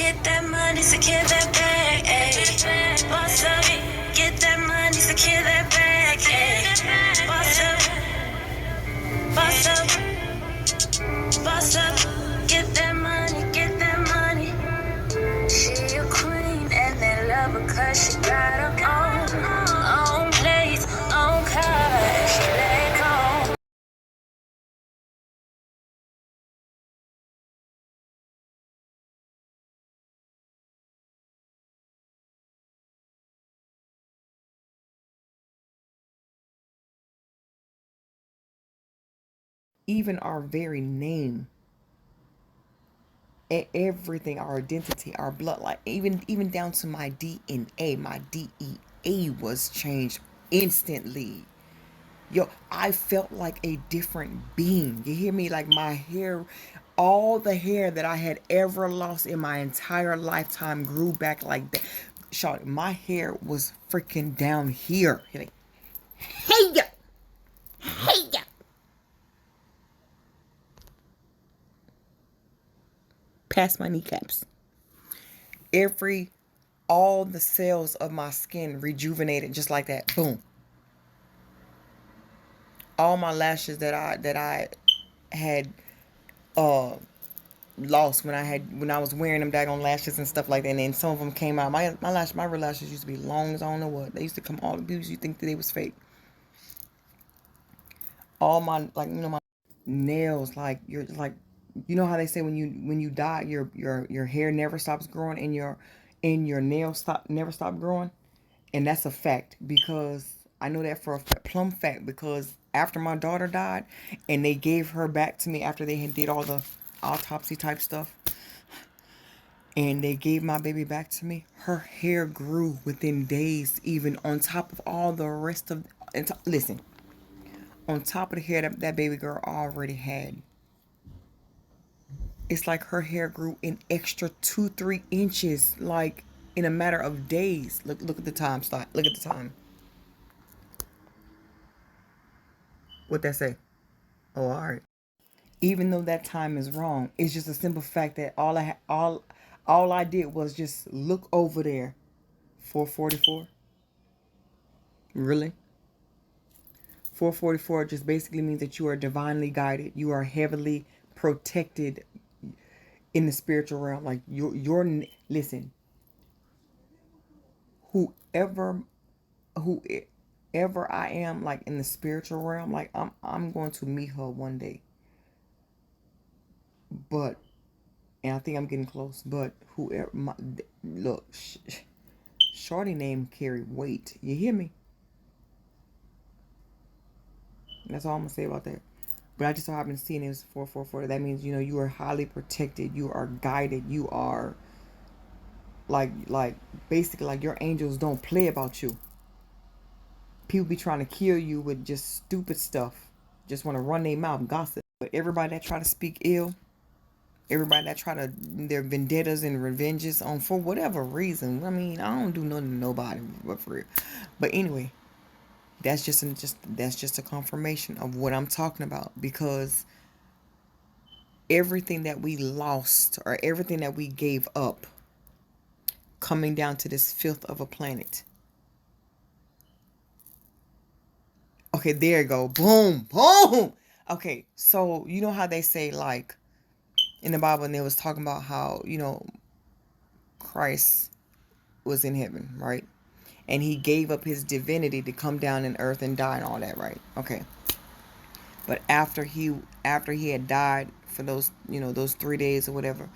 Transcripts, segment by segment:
get that money, secure that bag, ayy. Boss up, get that money, secure that bag, ayy. Boss up, boss up, boss up, get that money, get that money. She a queen and they love her cause she got her own place, own car, she let go. Even our very name, everything, our identity, our bloodline, even down to my DNA, my DEA was changed instantly. Yo, I felt like a different being. You hear me? Like my hair, all the hair that I had ever lost in my entire lifetime grew back like that. Shawty, my hair was freaking down here. Like, hey ya, hey ya. Past my kneecaps. Every, all the cells of my skin rejuvenated just like that. Boom. All my lashes that I had lost when I was wearing them daggone lashes and stuff like that, and then some of them came out. My real lashes used to be long as I don't know what. They used to come all the beauties you think that they was fake. All my, like, my nails, like, you're like, how they say when you die your hair never stops growing and your nails never stop growing. And that's a fact, because I know that for a plumb fact, because after my daughter died and they gave her back to me after they had did all the autopsy type stuff, and they gave my baby back to me, her hair grew within days, even on top of all the rest of, listen, on top of the hair that baby girl already had. It's like her hair grew an extra 2-3 inches, like in a matter of days. Look at the time. Stop. Look at the time. What that say? Oh, all right. Even though that time is wrong, it's just a simple fact that all I did was just look over there. 444. Really? 444 just basically means that you are divinely guided. You are heavily protected in the spiritual realm. Like listen, whoever whoever I am, like in the spiritual realm, like I'm going to meet her one day. But, and I think I'm getting close. But whoever, look, shorty name carry weight. You hear me? That's all I'm gonna say about that. But I just so happen to see it was 444. That means you are highly protected. You are guided. You are like basically like your angels don't play about you. People be trying to kill you with just stupid stuff. Just want to run their mouth, gossip. But everybody that try to speak ill, everybody that try to their vendettas and revenges on for whatever reason. I mean, I don't do nothing to nobody, but for real. But anyway, that's just a confirmation of what I'm talking about, because everything that we lost or everything that we gave up coming down to this filth of a planet. Okay, there you go. Boom, boom. Okay, so you know how they say, like, in the Bible, and they was talking about how, Christ was in heaven, right? And he gave up his divinity to come down in earth and die and all that, right? Okay. But after he had died for those 3 days or whatever,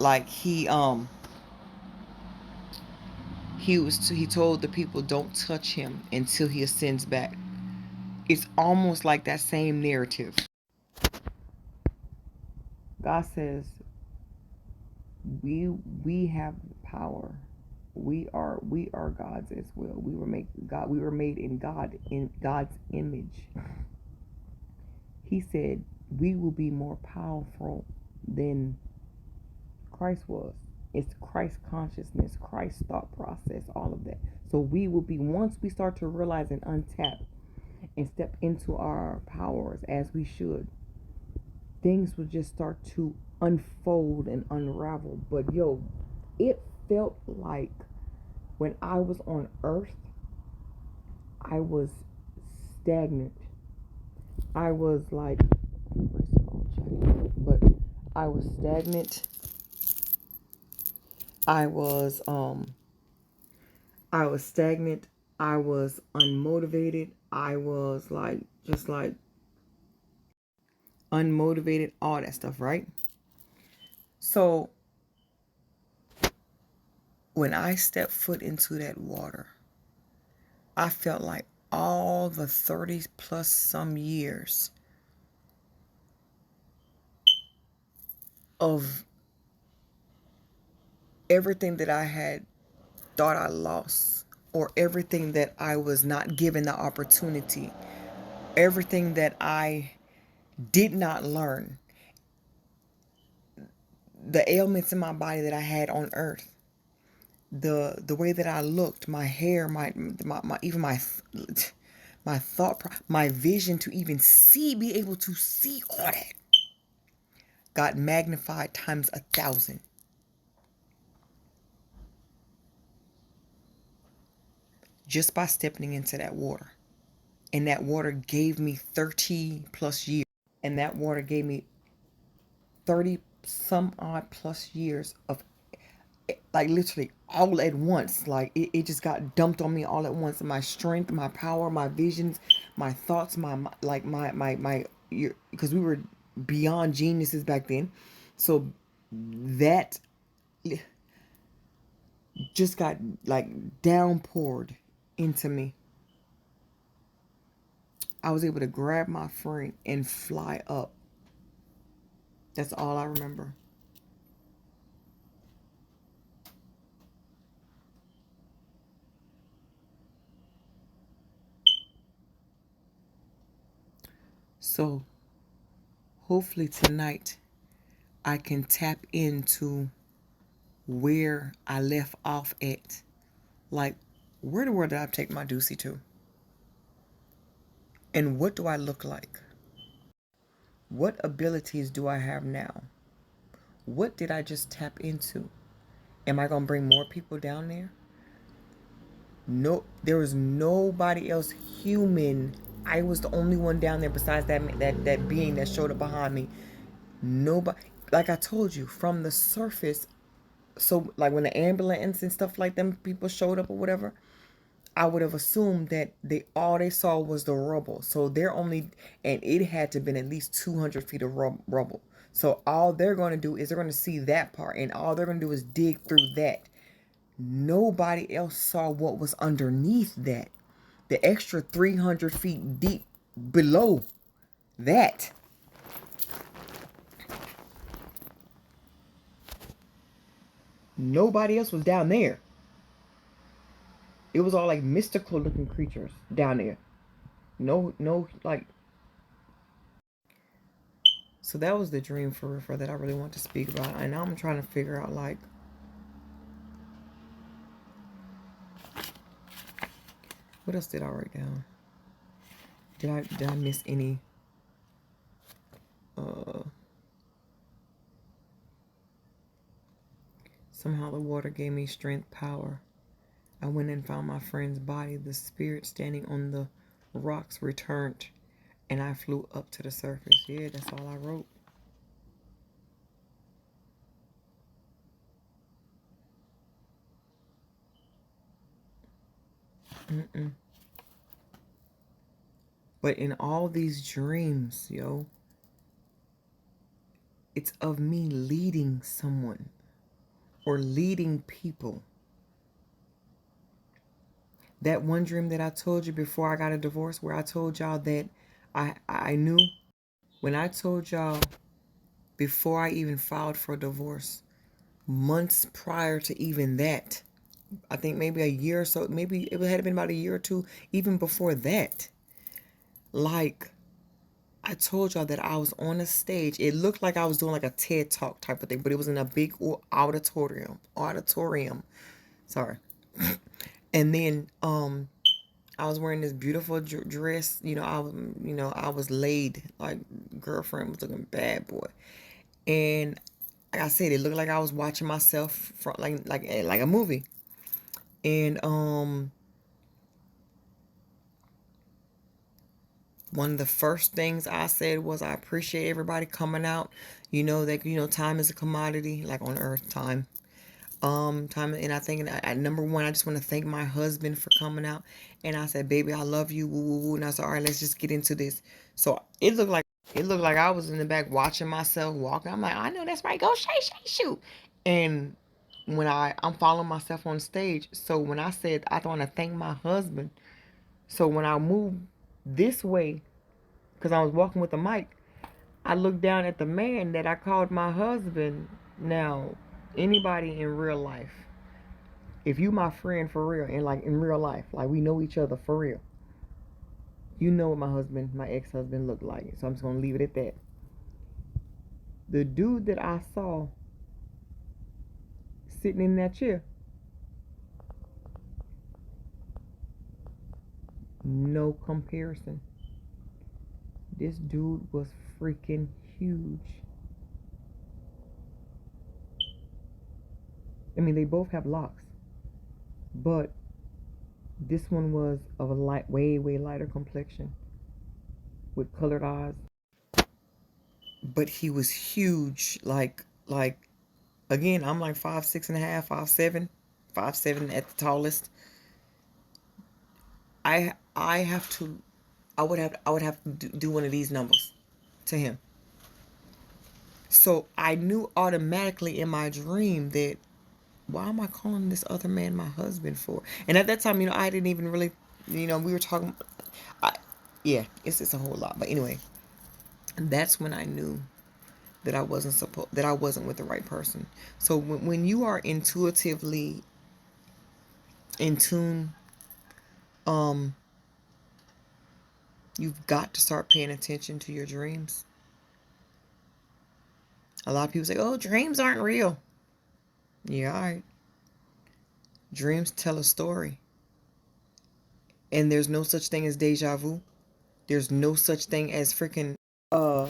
like he told the people, don't touch him until he ascends back. It's almost like that same narrative. God says we have power. We are God's as well. We were made in God's image. He said we will be more powerful than Christ was. It's Christ consciousness, Christ thought process, all of that. So we will be, once we start to realize and untap and step into our powers as we should, things will just start to unfold and unravel. But yo, it felt like when I was on earth, I was stagnant. I was like, but I was stagnant. I was stagnant. I was unmotivated. I was like just like unmotivated, all that stuff, right? So when I stepped foot into that water, I felt like all the 30 plus some years of everything that I had thought I lost, or everything that I was not given the opportunity, everything that I did not learn, the ailments in my body that I had on earth, the way that I looked, my hair, my even my thought, my vision to even be able to see all that got magnified times 1,000. Just by stepping into that water. And that water gave me 30 plus years. And that water gave me 30 some odd plus years of, like, literally all at once. Like it just got dumped on me all at once. My strength, my power, my visions, my thoughts, my because we were beyond geniuses back then. So that just got like downpoured into me. I was able to grab my friend and fly up. That's all I remember. So hopefully tonight I can tap into where I left off at. Like, where the world did I take my doozy to? And what do I look like? What abilities do I have now? What did I just tap into? Am I going to bring more people down there? No, there was nobody else human. I was the only one down there besides that being that showed up behind me. Nobody, like I told you, from the surface. So like when the ambulance and stuff like them people showed up or whatever, I would have assumed that all they saw was the rubble. So they're only, and it had to have been at least 200 feet of rubble. So all they're going to do is they're going to see that part, and all they're going to do is dig through that. Nobody else saw what was underneath that. The extra 300 feet deep below that. Nobody else was down there. It was all like mystical looking creatures down there. No, like. So that was the dream for that I really want to speak about. And now I'm trying to figure out, like, what else did I write down? Did I miss any? Somehow the water gave me strength, power. I went and found my friend's body. The spirit standing on the rocks returned, and I flew up to the surface. Yeah, that's all I wrote. But in all these dreams, yo, it's of me leading someone or leading people. That one dream that I told you before I got a divorce, where I told y'all that I knew, when I told y'all before I even filed for divorce, months prior to even that, I think maybe a year or so, maybe it had been about a year or two, even before that, like, I told y'all that I was on a stage. It looked like I was doing like a TED Talk type of thing, but it was in a big auditorium. Sorry. And then I was wearing this beautiful dress. I was laid, like, girlfriend was looking bad, boy. And like I said, it looked like I was watching myself from like a movie. And one of the first things I said was I appreciate everybody coming out. You know that time is a commodity, like on earth, time. Time, and I think at number one, I just want to thank my husband for coming out. And I said, baby, I love you, woo woo woo. And I said, all right, let's just get into this. So it looked like I was in the back watching myself walking. I'm like, I know that's right. Go Shay Shay shoot. And when I'm following myself on stage. So when I said I want to thank my husband, so when I moved this way, because I was walking with the mic, I looked down at the man that I called my husband. Now, anybody in real life, if you my friend for real, and like in real life, like we know each other for real, you know what my ex-husband looked like. So I'm just gonna leave it at that. The dude that I saw sitting in that chair, no comparison. This dude was freaking huge. I mean, they both have locks, but this one was of a way lighter complexion with colored eyes. But he was huge. Like again, I'm like 5'6.5", 5'7", 5'7" at the tallest. I have to, I would have to do one of these numbers to him. So I knew automatically in my dream that, why am I calling this other man my husband for? And at that time, I didn't even really, we were talking. I, yeah, it's a whole lot. But anyway, that's when I knew that I wasn't with the right person. So when you are intuitively in tune, um, you've got to start paying attention to your dreams. A lot of people say, "Oh, dreams aren't real." Yeah, all right. Dreams tell a story, and there's no such thing as deja vu. There's no such thing as freaking uh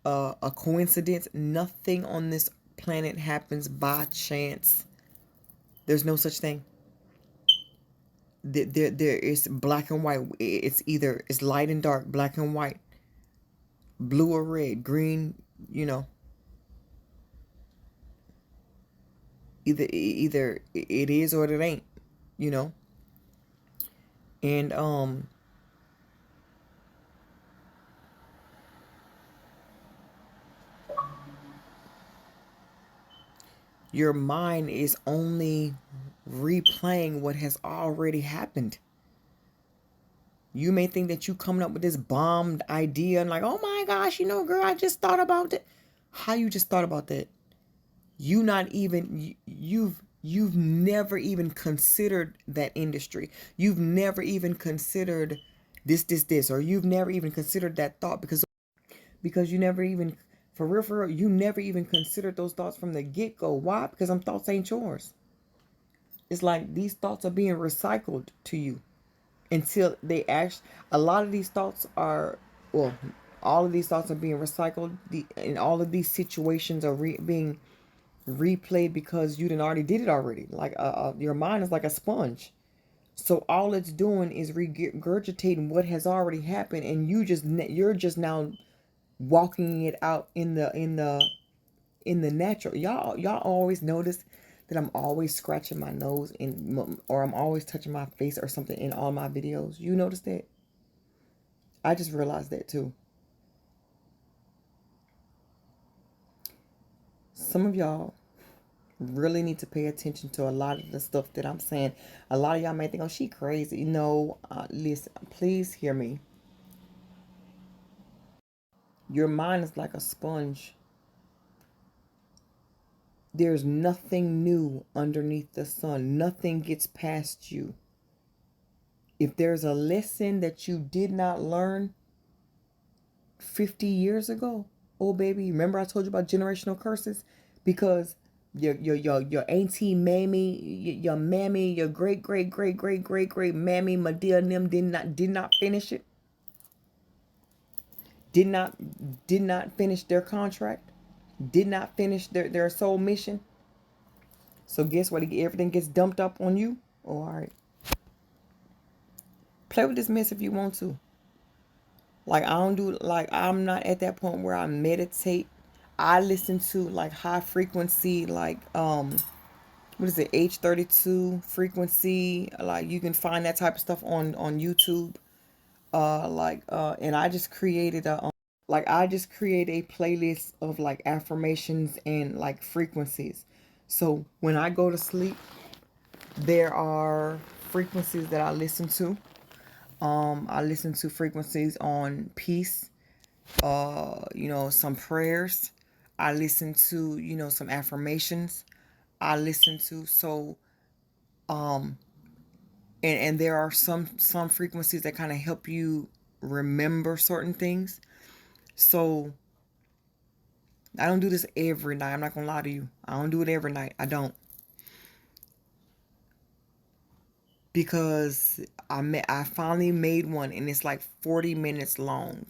a coincidence. Nothing on this planet happens by chance. There's no such thing. There is black and white. It's light and dark, black and white, blue or red, green. You know, either it is or it ain't. You know, and your mind is only replaying what has already happened. You may think that you coming up with this bombed idea and like, oh my gosh, girl, I just thought about it. How you just thought about that? You've never even considered that industry. You've never even considered this, or you've never even considered that thought because you never even, for real, you never even considered those thoughts from the get-go. Why? Because them thoughts ain't yours. It's like these thoughts are being recycled to you until they actually, a lot of these thoughts are, well, all of these thoughts are being recycled. And all of these situations are being replayed because you already did it already. Like your mind is like a sponge. So all it's doing is regurgitating what has already happened, and you're just now walking it out in the natural. Y'all always notice that I'm always scratching my nose or I'm always touching my face or something in all my videos. You notice that? I just realized that too. Some of y'all really need to pay attention to a lot of the stuff that I'm saying. A lot of y'all may think, oh, she crazy. No, listen, please hear me. Your mind is like a sponge. There's nothing new underneath the sun. Nothing gets past you. If there's a lesson that you did not learn 50 years ago, oh baby, remember I told you about generational curses? Because your auntie mammy, your mammy, your great mammy, Medea and them did not finish it. Did not finish their contract. did not finish their soul mission. So guess what? Everything gets dumped up on you. Oh, all right. Play with this mess if you want to. Like I don't do like I'm not at that point where I meditate. I listen to like high frequency, like what is it, H32 frequency. Like you can find that type of stuff on YouTube. And I just created a playlist of like affirmations and like frequencies. So when I go to sleep, there are frequencies that I listen to. I listen to frequencies on peace, some prayers. I listen to, some affirmations. I listen to um and there are some frequencies that kind of help you remember certain things. So I don't do this every night. I'm not gonna lie to you. I don't do it every night. I don't. Because I finally made one and it's like 40 minutes long.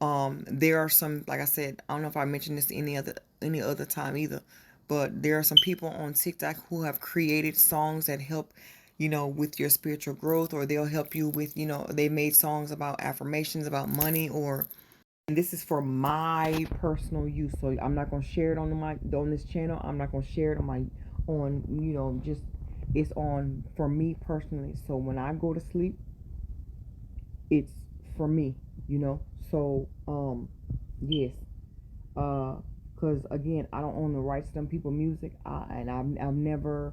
There are some, like I said, I don't know if I mentioned this any other time either, but there are some people on TikTok who have created songs that help, with your spiritual growth, or they'll help you with, they made songs about affirmations, about money, or and this is for my personal use. So I'm not gonna share it on this channel. I'm not gonna share it just it's on for me personally. So when I go to sleep, it's for me, So yes, because again, I don't own the rights to them people music, and I've never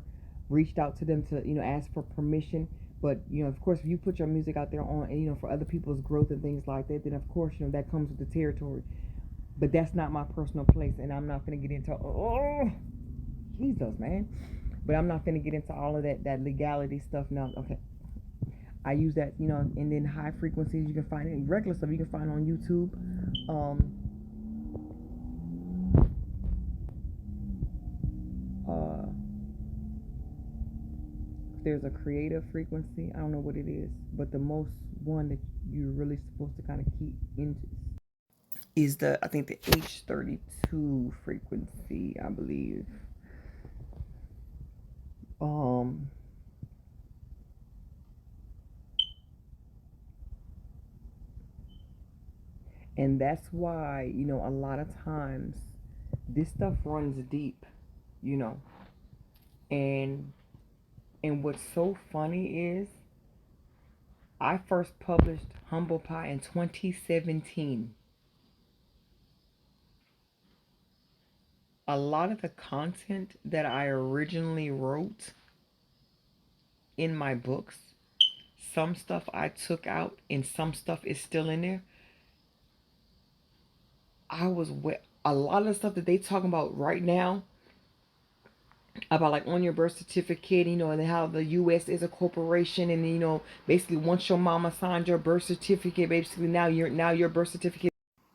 reached out to them to ask for permission. But of course, if you put your music out there on, and for other people's growth and things like that, then of course that comes with the territory. But that's not my personal place, and I'm not gonna get into Jesus, man. But I'm not gonna get into all of that legality stuff now. Okay, I use that, and then high frequencies you can find it, regular stuff you can find on YouTube. Uh, there's a creative frequency. I don't know what it is, but the most one that you're really supposed to kind of keep into is I think the H32 frequency, I believe. And that's why, a lot of times this stuff runs deep, you know. And what's so funny is I first published Humble Pie in 2017. A lot of the content that I originally wrote in my books, some stuff I took out and some stuff is still in there. A lot of the stuff that they talking about right now, about like on your birth certificate, and how the U.S. is a corporation, and basically once your mama signed your birth certificate, basically now your birth certificate.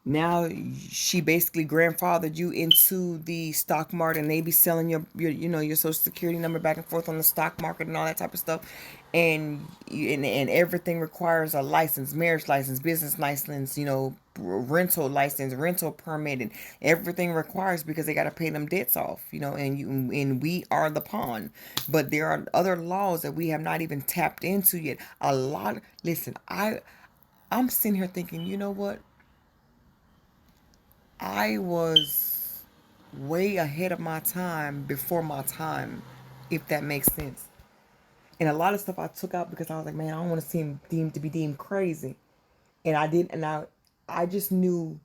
Now she basically grandfathered you into the stock market, and they be selling your social security number back and forth on the stock market and all that type of stuff, and everything requires a license, marriage license, business license, rental license, rental permit, and everything requires, because they got to pay them debts off, and we are the pawn. But there are other laws that we have not even tapped into yet. Listen, I'm sitting here thinking, you know what? I was way ahead of my time before my time, if that makes sense. And a lot of stuff I took out because I was like, man, I don't want to seem deemed crazy. And I didn't, and I just knew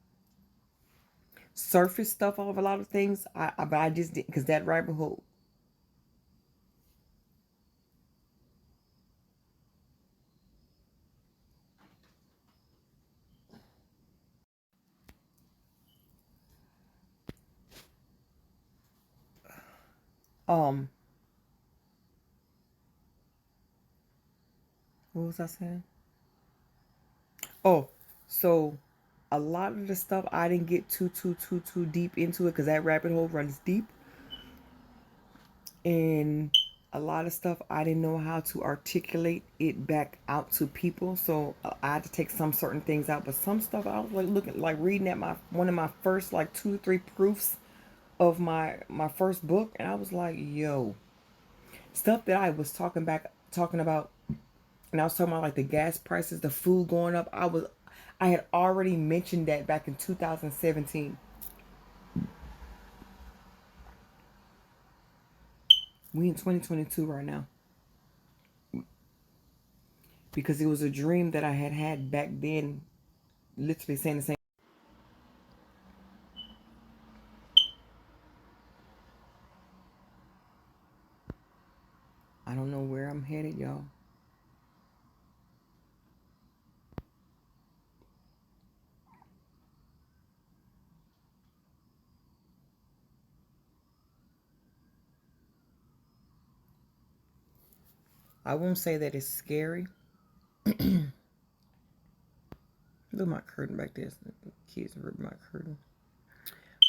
surface stuff of a lot of things. But I just didn't, because that rabbit hole. Um, what was I saying? Oh, so a lot of the stuff I didn't get too deep into it because that rabbit hole runs deep. And a lot of stuff I didn't know how to articulate it back out to people, so I had to take some certain things out. But some stuff I was like reading at one of my first like 2 or 3 proofs of my first book, and I was like, yo, stuff that I was talking about, and I was talking about like the gas prices, the food going up. I had already mentioned that back in 2017. We in 2022 right now, because it was a dream that I had had back then, literally saying the same. I don't know where I'm headed, y'all. I won't say that it's scary. Look at my curtain back there. The kids ripped my curtain.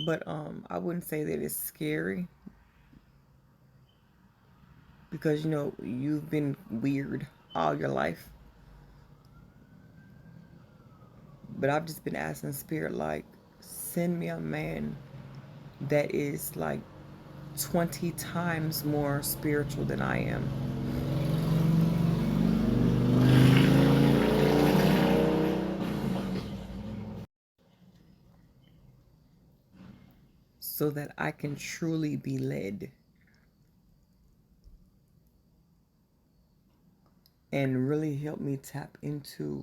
But I wouldn't say that it's scary, because you know you've been weird all your life. But I've just been asking Spirit, like, send me a man that is like 20 times more spiritual than I am, so that I can truly be led and really help me tap into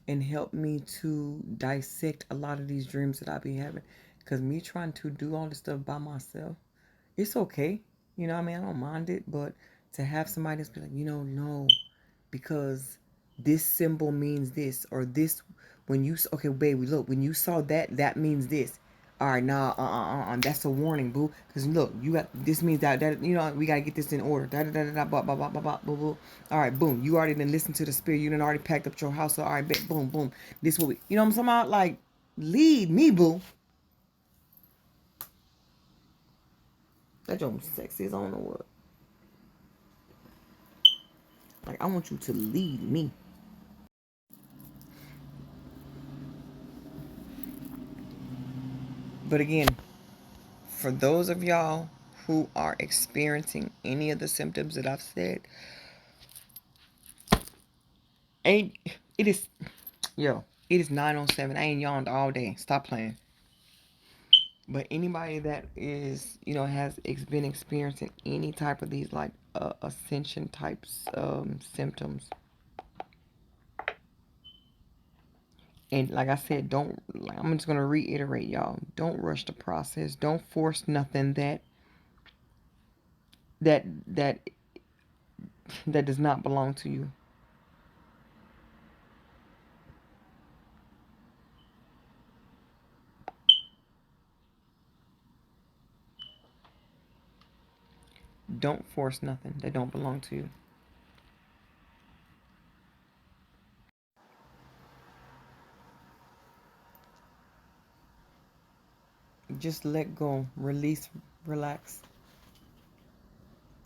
and help me to dissect a lot of these dreams that I be having. Because me trying to do all this stuff by myself, it's okay. You know what I mean? I don't mind it. But to have somebody that's be like, no, because this symbol means this, or this, when you, okay, baby, look, when you saw that, that means this. All right, nah, that's a warning, boo. Because look, you got, this means that, we got to get this in order. Blah, blah, blah, blah, blah, blah, blah. All right, boom. You already done listened to the spirit. You done already packed up your house. So, all right, bet, boom, boom. This what we, you know what I'm talking about? Like, lead me, boo. That joke sexy as I don't know what. Like, I want you to lead me. But again, for those of y'all who are experiencing any of the symptoms that I've said, ain't it is, yo, it is 9:07. I ain't yawned all day. Stop playing. But anybody that is, has been experiencing any type of these like ascension types symptoms, and like I said, don't. Like, I'm just gonna reiterate, y'all. Don't rush the process. Don't force nothing that that that does not belong to you. Don't force nothing that don't belong to you. Just let go, release, relax.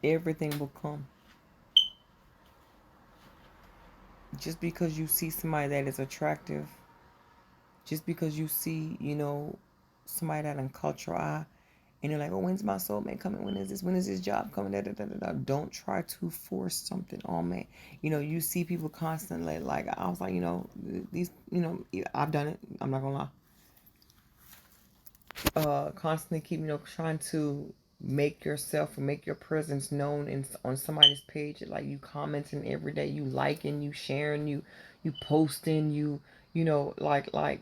Everything will come. Just because you see somebody that is attractive, just because you see, somebody that caught your eye, and you're like, oh, when's my soulmate coming? When is this? When is this job coming? Da, da, da, da, da. Don't try to force something on me. You see people constantly, like, I was like, these, I've done it. I'm not gonna lie. Constantly keep, trying to make yourself or make your presence known on somebody's page. Like, you commenting every day, you liking, you sharing, you posting, like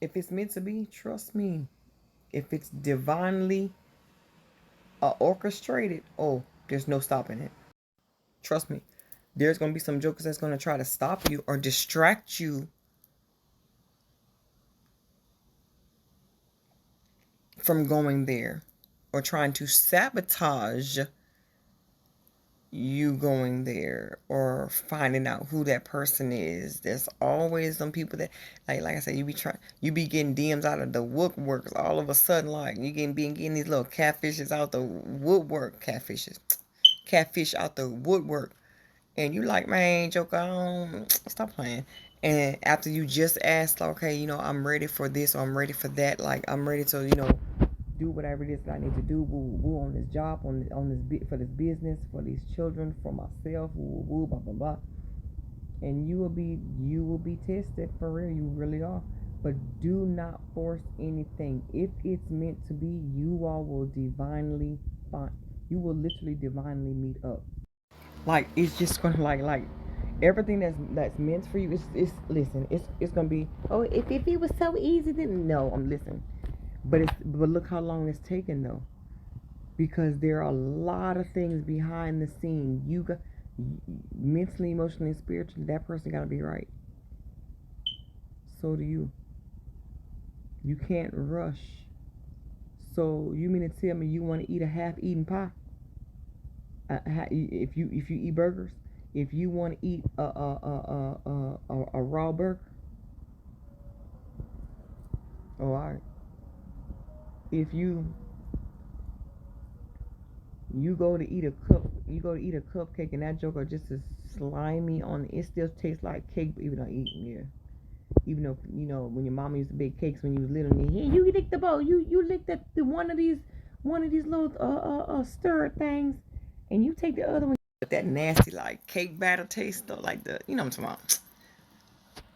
if it's meant to be, trust me. If it's divinely orchestrated, oh, there's no stopping it. Trust me. There's gonna be some jokers that's gonna try to stop you or distract you from going there, or trying to sabotage you going there, or finding out who that person is. There's always some people that, like I said, you be getting DMs out of the woodworks all of a sudden. Like, you getting these little catfishes out the woodwork, catfish out the woodwork, And you like, man, Joker, stop playing. And after you just asked, okay, I'm ready for this or I'm ready for that, like I'm ready to, do whatever it is that I need to do, woo, woo, on this job, on this for this business, for these children, for myself, woo, woo, blah blah blah. And you will be tested for real. You really are. But do not force anything. If it's meant to be, you all will divinely find. You will literally divinely meet up. Like it's just gonna like everything that's meant for you. It's listen. It's gonna be. Oh, if it was so easy, then no. I'm listening. But look how long it's taken though, because there are a lot of things behind the scene. You got mentally, emotionally, spiritually. That person got to be right. So do you. You can't rush. So you mean to tell me you want to eat a half-eaten pie? If you eat burgers, if you want to eat a raw burger, oh, all right. If you go to eat a cupcake and that joker just is slimy on it, it still tastes like cake, even though eating, yeah. Even though when your mama used to bake cakes when you was little, and you lick the bowl, you lick the one of these little stir things, and you take the other one. But that nasty like cake batter taste though, like the what I'm talking about.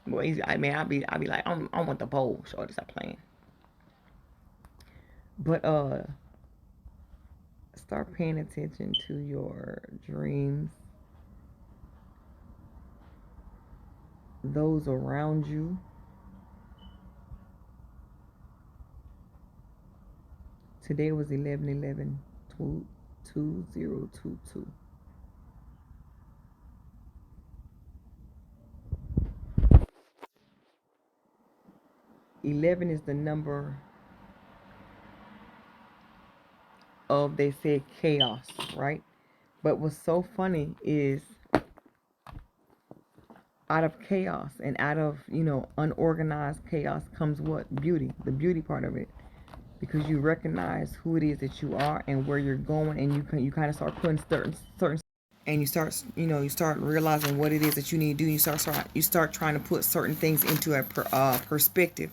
Boy, I mean, I be like, I want the bowl. Shorty, stop playing. But start paying attention to your dreams, those around you. Today was 11/11/2022. 11 is the number of, they said, chaos, right? But what's so funny is out of chaos and out of unorganized chaos comes what? Beauty. The beauty part of it, because you recognize who it is that you are and where you're going, and you kind of start putting certain and you start realizing what it is that you need to do. You start trying to put certain things into a perspective.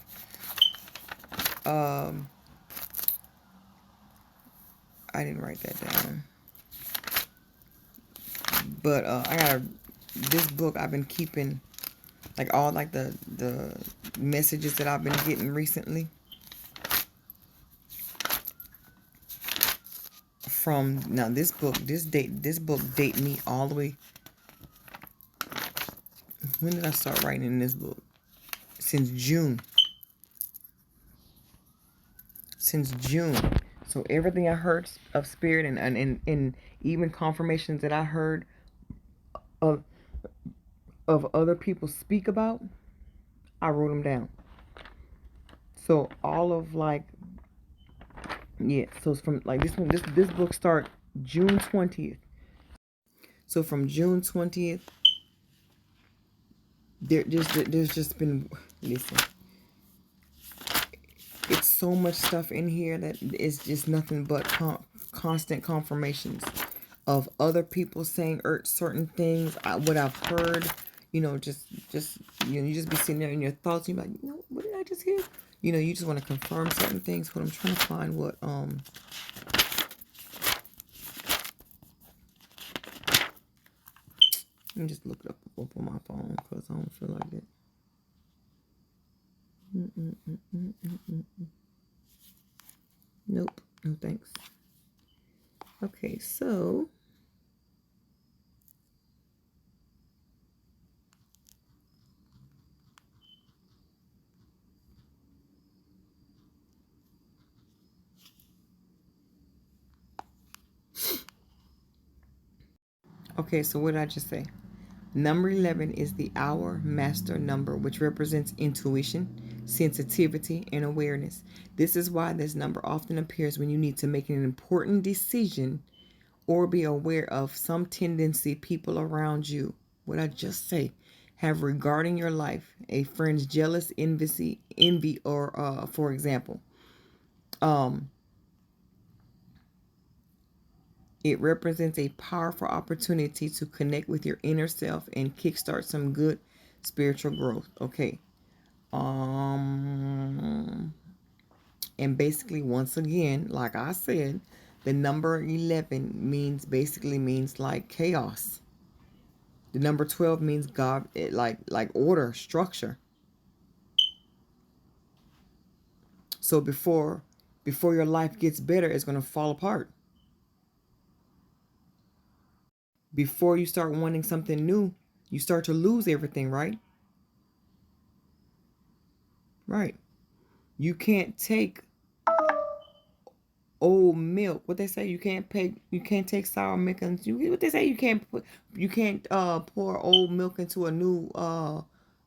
I didn't write that down, but I got this book I've been keeping, like all like the messages that I've been getting recently from. Now this book date me all the way. When did I start writing in this book? Since June. So everything I heard of spirit and even confirmations that I heard of other people speak about, I wrote them down. So all of like, yeah. So it's from like this book start June 20th. So from June 20th, there's just been, listen, it's so much stuff in here that it's just nothing but constant confirmations of other people saying certain things. What I've heard, just you just be sitting there in your thoughts. And you're like, what did I just hear? You just want to confirm certain things. But I'm trying to find what let me just look it up on my phone because I don't feel like it. Nope. No thanks. Okay, so what did I just say? Number 11 is the hour master number, which represents intuition, sensitivity, and awareness. This is why this number often appears when you need to make an important decision or be aware of some tendency people around you, what I just say, have regarding your life. A friend's jealous envy, or for example, It represents a powerful opportunity to connect with your inner self and kickstart some good spiritual growth. Okay. And basically, once again, like I said, the number 11 means like chaos. The number 12 means God, like order, structure. So before your life gets better, it's going to fall apart. Before you start wanting something new, you start to lose everything, right? Right. You can't take old milk. What they say, you can't take sour milk and what they say, you can't pour old milk into a new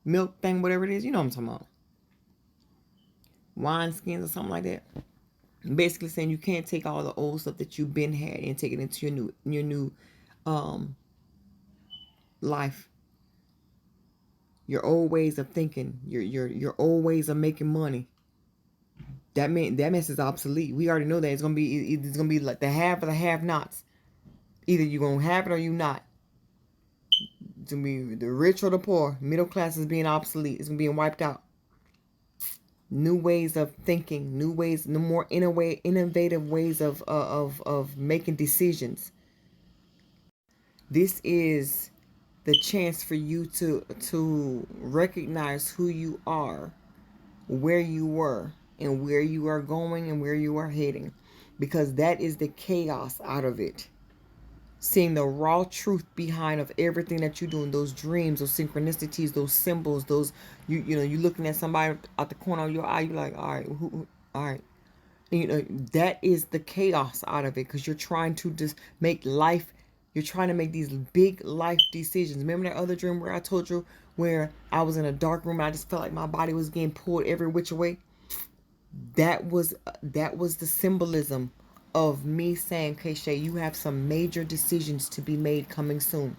milk thing, whatever it is. You know what I'm talking about. Wine skins or something like that. Basically saying you can't take all the old stuff that you've been had and take it into your new life. Your old ways of thinking, your old ways of making money. That mess is obsolete. We already know that it's gonna be like the half of the have-nots. Either you're gonna have it or you not. It's gonna be the rich or the poor. Middle class is being obsolete. It's gonna be wiped out. New ways of thinking, new ways, no more innovative ways of making decisions. This is the chance for you to recognize who you are, where you were, and where you are going and where you are heading, because that is the chaos out of it. Seeing the raw truth behind of everything that you're doing, those dreams, those synchronicities, those symbols, those you looking at somebody out the corner of your eye, you're like, all right, all right. And, that is the chaos out of it, because you're trying to just make life. You're trying to make these big life decisions. Remember that other dream where I told you where I was in a dark room and I just felt like my body was getting pulled every which way? That was the symbolism of me saying, okay, Shay, you have some major decisions to be made coming soon.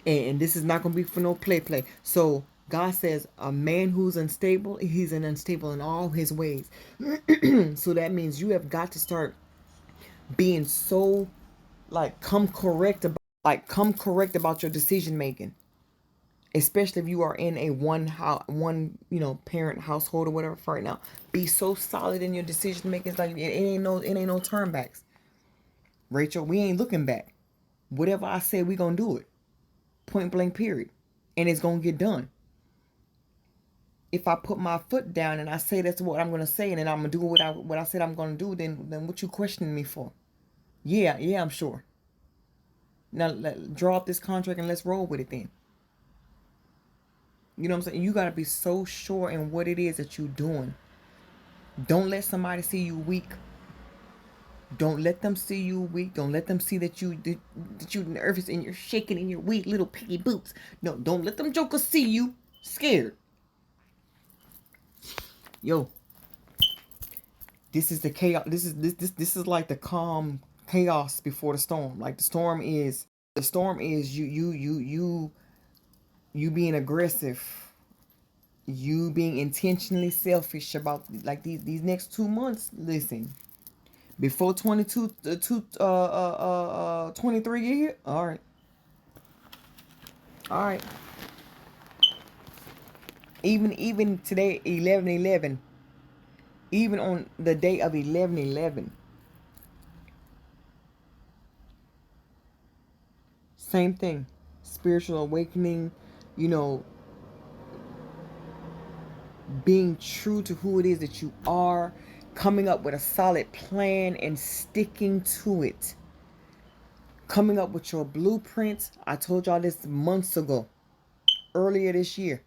And this is not going to be for no play. So God says a man who's unstable, he's unstable in all his ways. So that means you have got to start being so come correct about your decision making. Especially if you are in a one parent household or whatever for right now. Be so solid in your decision making. It's like it ain't no turn backs. Rachel, we ain't looking back. Whatever I say, we gonna do it. Point blank period. And it's gonna get done. If I put my foot down and I say that's what I'm gonna say, and then I'm gonna do what I said I'm gonna do, then what you questioning me for? Yeah, I'm sure. Now draw up this contract and let's roll with it then. You know what I'm saying? You gotta be so sure in what it is that you're doing. Don't let somebody see you weak. Don't let them see you weak. Don't let them see that you're nervous and you're shaking in your weak little piggy boots. No, don't let them jokers see you scared. Yo, this is the chaos. This is like the calm chaos before the storm. Like the storm is you being aggressive. You being intentionally selfish about like these next 2 months. Listen, before 23 get here. All right. Even today, 11/11. Even on the day of 11/11. Same thing. Spiritual awakening. You know, being true to who it is that you are, coming up with a solid plan and sticking to it, coming up with your blueprint. I told y'all this months ago, earlier this year.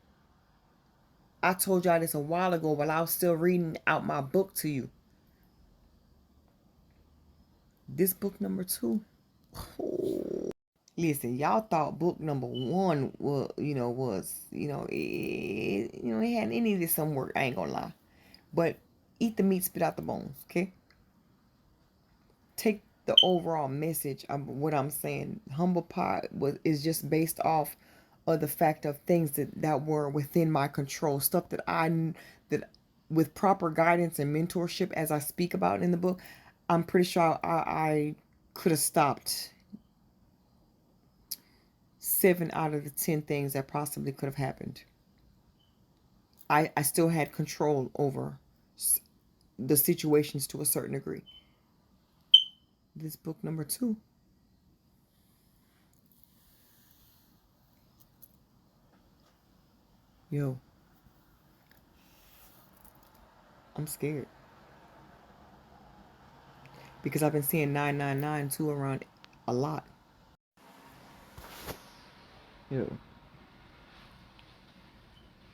I told y'all this a while ago while I was still reading out my book to you. This book number 2. Oh. Listen, y'all thought book number 1 was, it had any of this some work. I ain't gonna lie. But eat the meat, spit out the bones, okay? Take the overall message of what I'm saying. Humble Pie is just based off of the fact of things that were within my control. Stuff that with proper guidance and mentorship, as I speak about in the book, I'm pretty sure I could have stopped 7 out of the 10 things that possibly could have happened. I still had control over the situations to a certain degree. This book number 2. Yo, I'm scared. Because I've been seeing 999 too around a lot. Yo.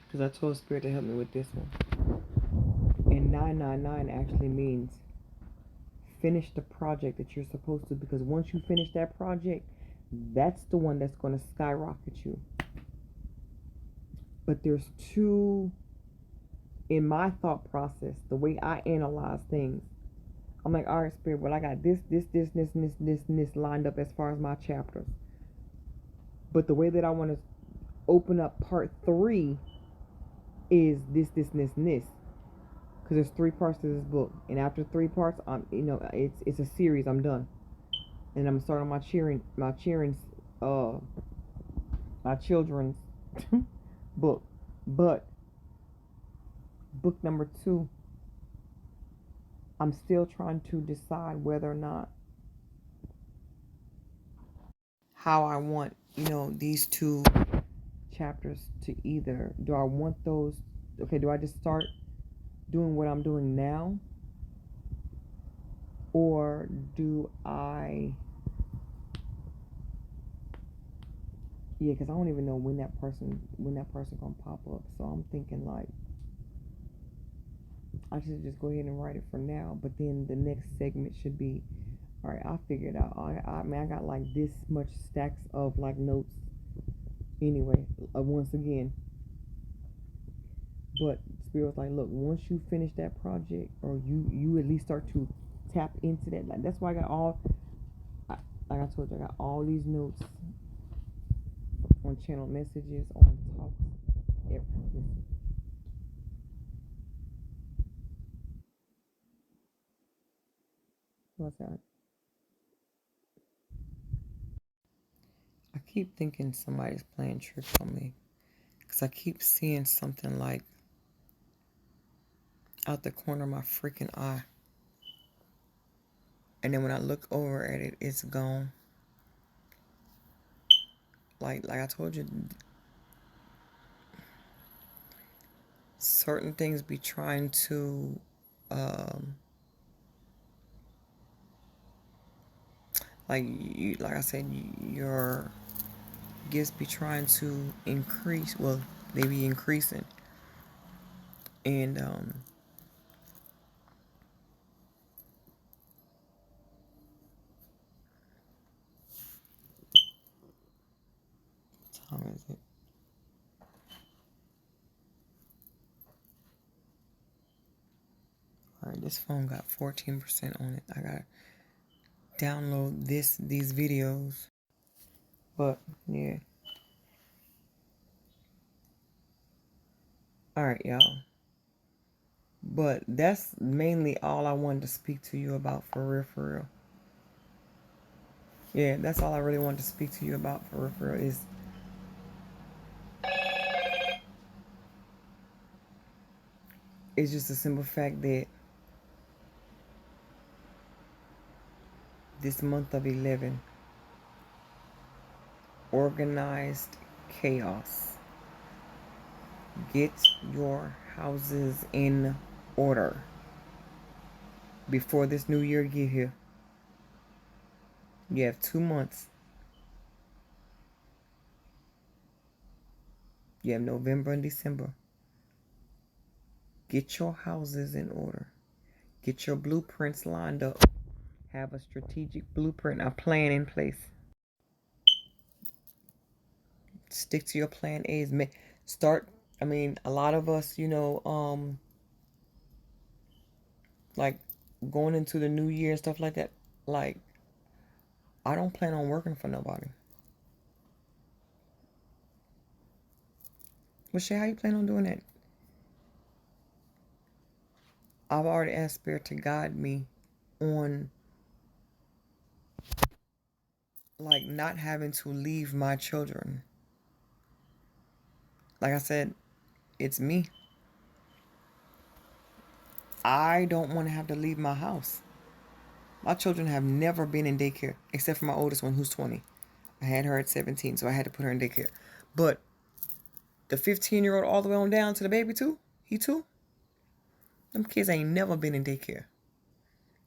Because I told Spirit to help me with this one. And 999 actually means finish the project that you're supposed to. Because once you finish that project, that's the one that's going to skyrocket you. But there's two, in my thought process, the way I analyze things, I'm like, all right, Spirit, well, I got this lined up as far as my chapters. But the way that I want to open up part 3 is this. Because there's 3 parts to this book. And after 3 parts, it's a series. I'm done. And I'm starting my children's book. But book number 2, I'm still trying to decide whether or not how I want, these 2 chapters to either, do I want those, do I just start doing what I'm doing now? Or do I, because I don't even know when that person gonna pop up. So I'm thinking like, I should just go ahead and write it for now. But then the next segment should be, all right, I'll figure it out. I got like this much stacks of like notes anyway, once again. But Spirit was like, look, once you finish that project, or you at least start to tap into that. Like, that's why I got like I told you, I got all these notes on channel messages, on talks, everything. What's that? I keep thinking somebody's playing tricks on me. Because I keep seeing something like out the corner of my freaking eye. And then when I look over at it, it's gone. Like I told you, certain things be trying to like I said, your gifts be trying to increase. Well, they be increasing. And what time is it? Alright, this phone got 14% on it. I gotta download these videos. But yeah. Alright, y'all. But that's mainly all I wanted to speak to you about, for real. Yeah, that's all I really wanted to speak to you about, for real, is it's just a simple fact that this month of 11, organized chaos. Get your houses in order before this new year get here. You have 2 months. You have November and December. Get your houses in order. Get your blueprints lined up. Have a strategic blueprint, a plan in place. Stick to your plan A's. Start, a lot of us, like going into the new year and stuff like that, like, I don't plan on working for nobody. Well, Shay, how you plan on doing that? I've already asked Spirit to guide me on like not having to leave my children. Like I said, it's me. I don't want to have to leave my house. My children have never been in daycare, except for my oldest one, who's 20. I had her at 17, so I had to put her in daycare. But the 15-year-old all the way on down to the baby too, he too, them kids ain't never been in daycare.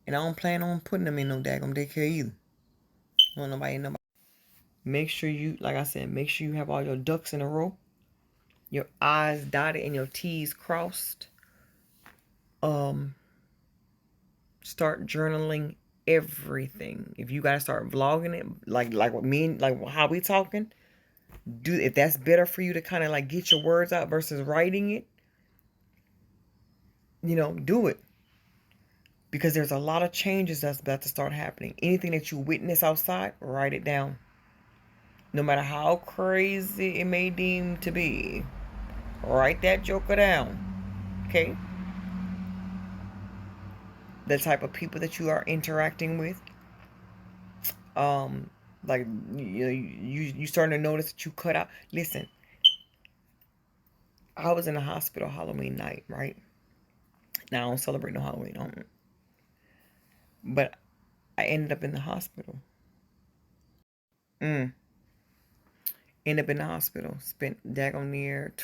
And I don't plan on putting them in no daggone daycare either. I don't know nobody. Make sure you, like I said, make sure you have all your ducks in a row. Your I's dotted and your T's crossed. Start journaling everything. If you gotta start vlogging it, like what me and like how we talking, do if that's better for you to kind of like get your words out versus writing it, do it. Because there's a lot of changes that's about to start happening. Anything that you witness outside, write it down. No matter how crazy it may deem to be, write that joker down. Okay? The type of people that you are interacting with. Like you starting to notice that you cut out. Listen, I was in the hospital Halloween night, right? Now I don't celebrate no Halloween, but I ended up in the hospital. Ended up in the hospital. Spent daggone near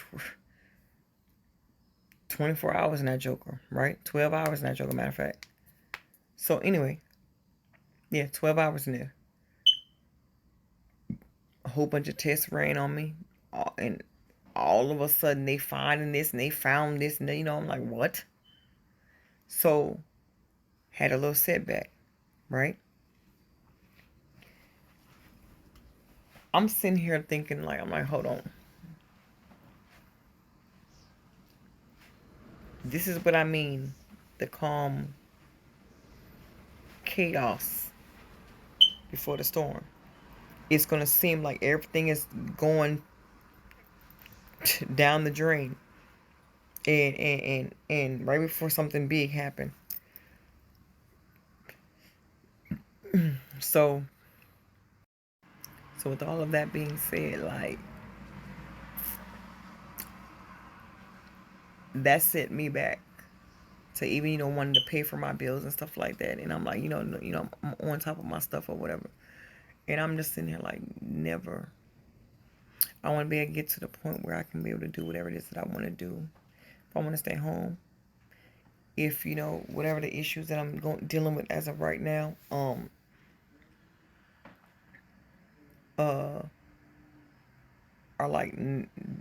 24 hours in that joker, right? 12 hours in that joker, matter of fact. So anyway, yeah, 12 hours in there. A whole bunch of tests ran on me, and all of a sudden they finding this and they found this, and I'm like, what? So had a little setback, right? I'm sitting here thinking, I'm like, hold on. This is what I mean, the calm chaos before the storm. It's going to seem like everything is going down the drain. And right before something big happened. So with all of that being said, that set me back to even wanting to pay for my bills and stuff like that. And I'm like, I'm on top of my stuff or whatever. And I'm just sitting here like, never. I want to be able to get to the point where I can be able to do whatever it is that I want to do. If I want to stay home, if whatever the issues that I'm dealing with as of right now, are like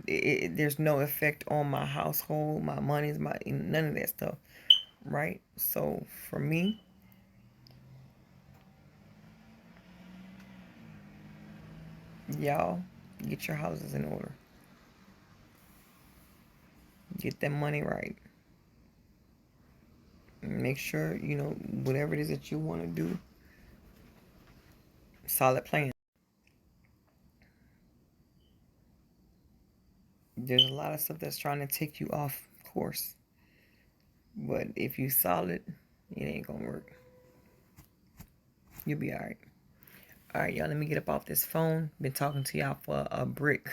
there's no effect on my household, my money, none of that stuff, right? So for me, y'all get your houses in order, get that money right, make sure whatever it is that you want to do, solid plan. There's a lot of stuff that's trying to take you off course, but if you solid, it ain't gonna work. You'll be all right. All right, y'all, let me get up off this phone. Been talking to y'all for a brick.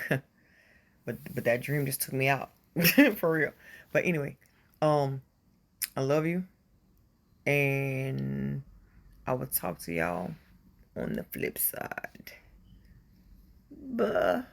but that dream just took me out. For real. But anyway, I love you. And I will talk to y'all on the flip side. Bye.